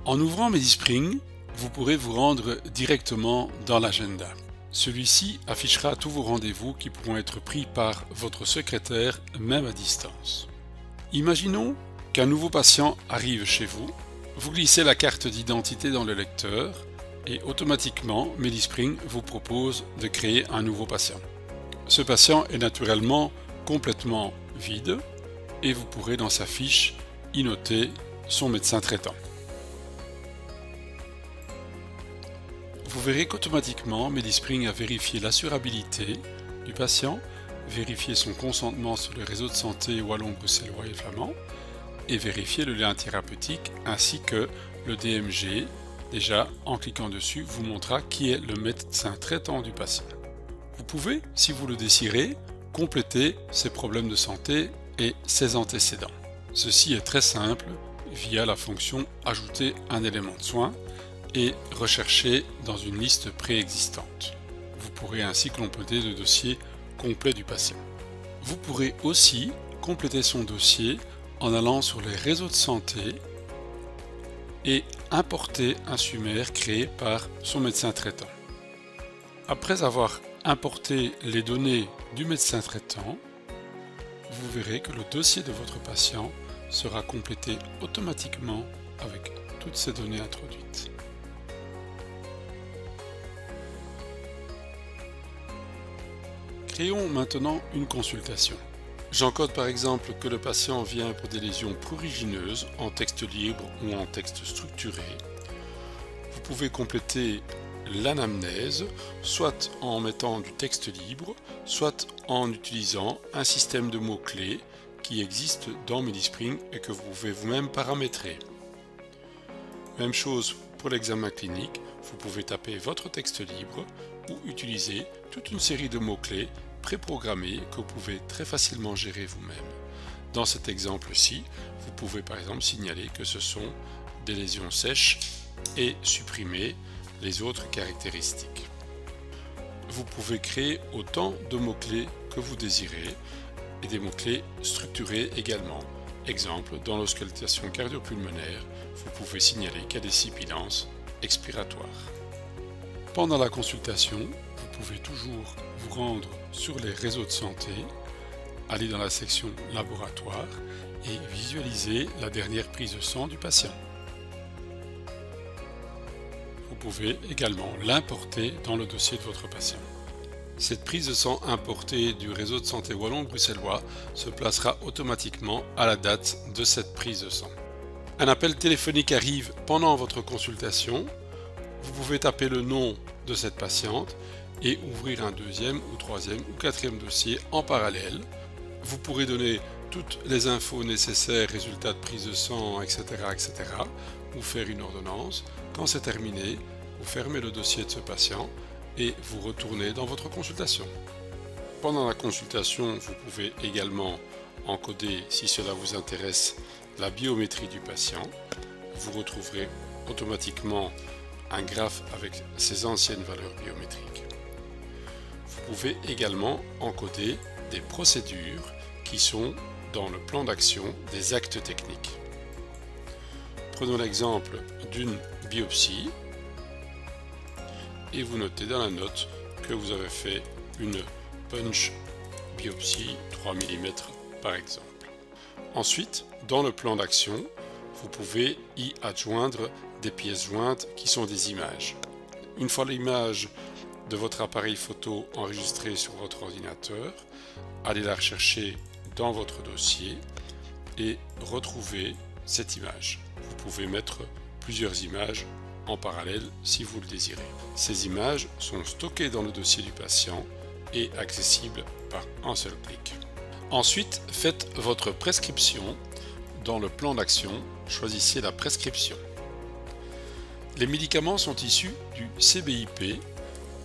En ouvrant MediSpring, vous pourrez vous rendre directement dans l'agenda. Celui-ci affichera tous vos rendez-vous qui pourront être pris par votre secrétaire, même à distance. Imaginons qu'un nouveau patient arrive chez vous, vous glissez la carte d'identité dans le lecteur et automatiquement MediSpring vous propose de créer un nouveau patient. Ce patient est naturellement complètement vide et vous pourrez dans sa fiche y noter son médecin traitant. Vous verrez qu'automatiquement MediSpring a vérifié l'assurabilité du patient, vérifié son consentement sur le réseau de santé wallon, bruxellois et flamand et vérifié le lien thérapeutique ainsi que le DMG. Déjà, en cliquant dessus, vous montrera qui est le médecin traitant du patient. Vous pouvez, si vous le désirez, compléter ses problèmes de santé et ses antécédents. Ceci est très simple via la fonction « Ajouter un élément de soin » et « Rechercher dans une liste préexistante ». Vous pourrez ainsi compléter le dossier complet du patient. Vous pourrez aussi compléter son dossier en allant sur les réseaux de santé et importer un SUMER créé par son médecin traitant. Après avoir importé les données du médecin traitant, vous verrez que le dossier de votre patient sera complété automatiquement avec toutes ces données introduites. Créons maintenant une consultation. J'encode par exemple que le patient vient pour des lésions prurigineuses en texte libre ou en texte structuré. Vous pouvez compléter l'anamnèse, soit en mettant du texte libre, soit en utilisant un système de mots-clés qui existe dans MediSpring et que vous pouvez vous-même paramétrer. Même chose pour l'examen clinique, vous pouvez taper votre texte libre ou utiliser toute une série de mots-clés préprogrammés que vous pouvez très facilement gérer vous-même. Dans cet exemple-ci, vous pouvez par exemple signaler que ce sont des lésions sèches et supprimer les autres caractéristiques. Vous pouvez créer autant de mots-clés que vous désirez et des mots-clés structurés également. Exemple, dans l'auscultation cardio-pulmonaire, vous pouvez signaler qu'il y a des sibilances expiratoires. Pendant la consultation, vous pouvez toujours vous rendre sur les réseaux de santé, aller dans la section laboratoire et visualiser la dernière prise de sang du patient. Vous pouvez également l'importer dans le dossier de votre patient. Cette prise de sang importée du réseau de santé wallon-bruxellois se placera automatiquement à la date de cette prise de sang. Un appel téléphonique arrive pendant votre consultation. Vous pouvez taper le nom de cette patiente et ouvrir un deuxième ou troisième ou quatrième dossier en parallèle. Vous pourrez donner toutes les infos nécessaires, résultats de prise de sang, etc., etc., ou faire une ordonnance. Quand c'est terminé, vous fermez le dossier de ce patient et vous retournez dans votre consultation. Pendant la consultation, vous pouvez également encoder, si cela vous intéresse, la biométrie du patient. Vous retrouverez automatiquement un graphe avec ses anciennes valeurs biométriques. Vous pouvez également encoder des procédures qui sont dans le plan d'action des actes techniques. Prenons l'exemple d'une biopsie et vous notez dans la note que vous avez fait une punch biopsie 3 mm par exemple. Ensuite, dans le plan d'action, vous pouvez y adjoindre des pièces jointes qui sont des images. Une fois l'image de votre appareil photo enregistrée sur votre ordinateur, allez la rechercher dans votre dossier et retrouvez cette image. Vous pouvez mettre plusieurs images en parallèle si vous le désirez. Ces images sont stockées dans le dossier du patient et accessibles par un seul clic. Ensuite, faites votre prescription. Dans le plan d'action, choisissez la prescription. Les médicaments sont issus du CBIP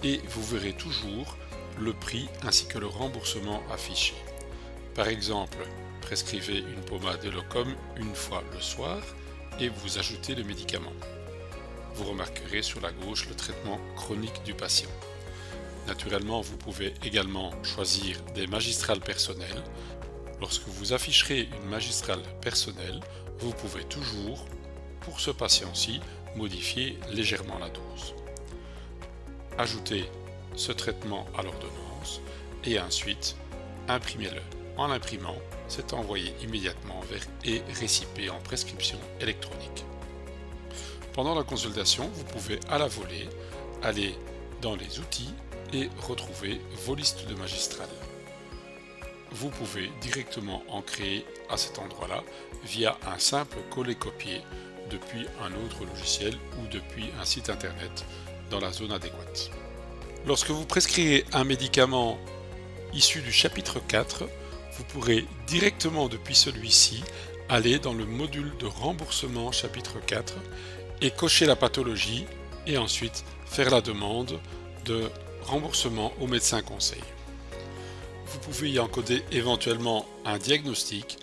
et vous verrez toujours le prix ainsi que le remboursement affiché. Par exemple, prescrivez une pommade Elocom une fois le soir et vous ajoutez le médicament. Vous remarquerez sur la gauche le traitement chronique du patient. Naturellement, vous pouvez également choisir des magistrales personnelles. Lorsque vous afficherez une magistrale personnelle, vous pouvez toujours pour ce patient-ci, modifier légèrement la dose. Ajoutez ce traitement à l'ordonnance et ensuite imprimez-le. En l'imprimant, c'est envoyé immédiatement vers e-récipient en prescription électronique. Pendant la consultation, vous pouvez à la volée aller dans les outils et retrouver vos listes de magistrales. Vous pouvez directement en créer à cet endroit-là via un simple coller-copier depuis un autre logiciel ou depuis un site internet dans la zone adéquate. Lorsque vous prescrirez un médicament issu du chapitre 4, vous pourrez directement depuis celui-ci aller dans le module de remboursement chapitre 4 et cocher la pathologie et ensuite faire la demande de remboursement au médecin conseil. Vous pouvez y encoder éventuellement un diagnostic.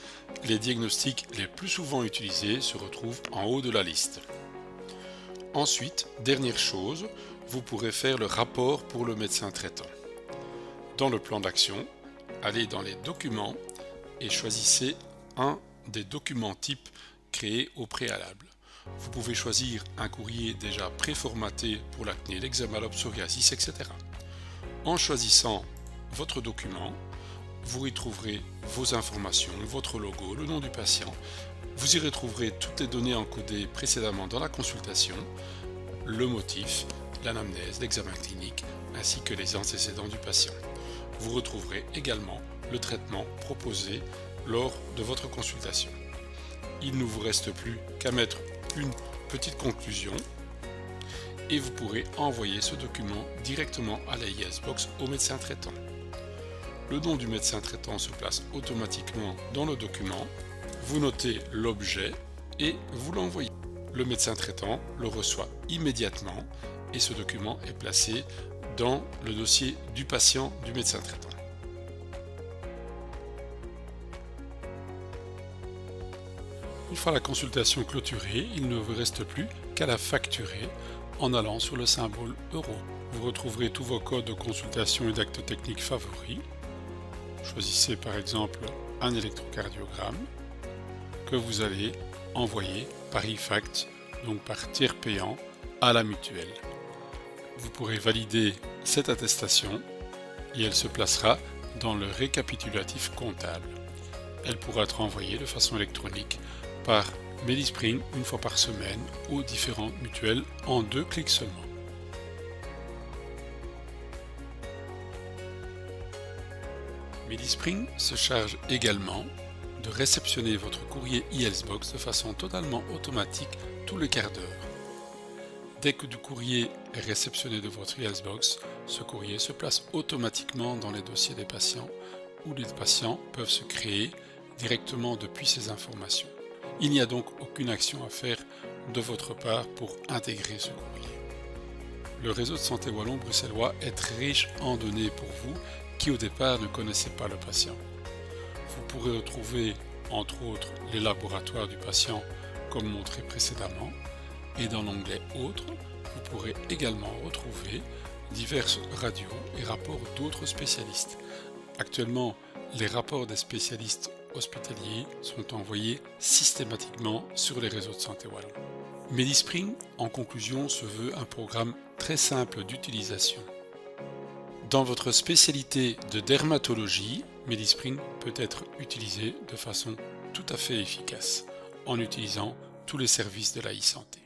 Les diagnostics les plus souvent utilisés se retrouvent en haut de la liste. Ensuite, dernière chose, vous pourrez faire le rapport pour le médecin traitant. Dans le plan d'action, allez dans les documents et choisissez un des documents types créés au préalable. Vous pouvez choisir un courrier déjà préformaté pour l'acné, l'eczéma, le psoriasis, etc. En choisissant votre document, vous y trouverez vos informations, votre logo, le nom du patient. Vous y retrouverez toutes les données encodées précédemment dans la consultation, le motif, l'anamnèse, l'examen clinique, ainsi que les antécédents du patient. Vous retrouverez également le traitement proposé lors de votre consultation. Il ne vous reste plus qu'à mettre une petite conclusion et vous pourrez envoyer ce document directement à la YesBox au médecin traitant. Le nom du médecin traitant se place automatiquement dans le document, vous notez l'objet et vous l'envoyez. Le médecin traitant le reçoit immédiatement et ce document est placé dans le dossier du patient du médecin traitant. Une fois la consultation clôturée, il ne vous reste plus qu'à la facturer en allant sur le symbole euro. Vous retrouverez tous vos codes de consultation et d'actes techniques favoris. Choisissez par exemple un électrocardiogramme que vous allez envoyer par e-fact, donc par tiers payant, à la mutuelle. Vous pourrez valider cette attestation et elle se placera dans le récapitulatif comptable. Elle pourra être envoyée de façon électronique par Medispring une fois par semaine aux différentes mutuelles en 2 clics seulement. Medispring se charge également de réceptionner votre courrier YesBox de façon totalement automatique tous les quarts d'heure. Dès que du courrier est réceptionné de votre YesBox, ce courrier se place automatiquement dans les dossiers des patients où les patients peuvent se créer directement depuis ces informations. Il n'y a donc aucune action à faire de votre part pour intégrer ce courrier. Le réseau de santé wallon bruxellois est très riche en données pour vous qui au départ ne connaissez pas le patient. Vous pourrez retrouver entre autres les laboratoires du patient comme montré précédemment et dans l'onglet Autres, vous pourrez également retrouver diverses radios et rapports d'autres spécialistes. Actuellement, les rapports des spécialistes hospitaliers sont envoyés systématiquement sur les réseaux de santé wallon. Medispring, en conclusion, se veut un programme très simple d'utilisation. Dans votre spécialité de dermatologie, Medispring peut être utilisé de façon tout à fait efficace en utilisant tous les services de la e-santé.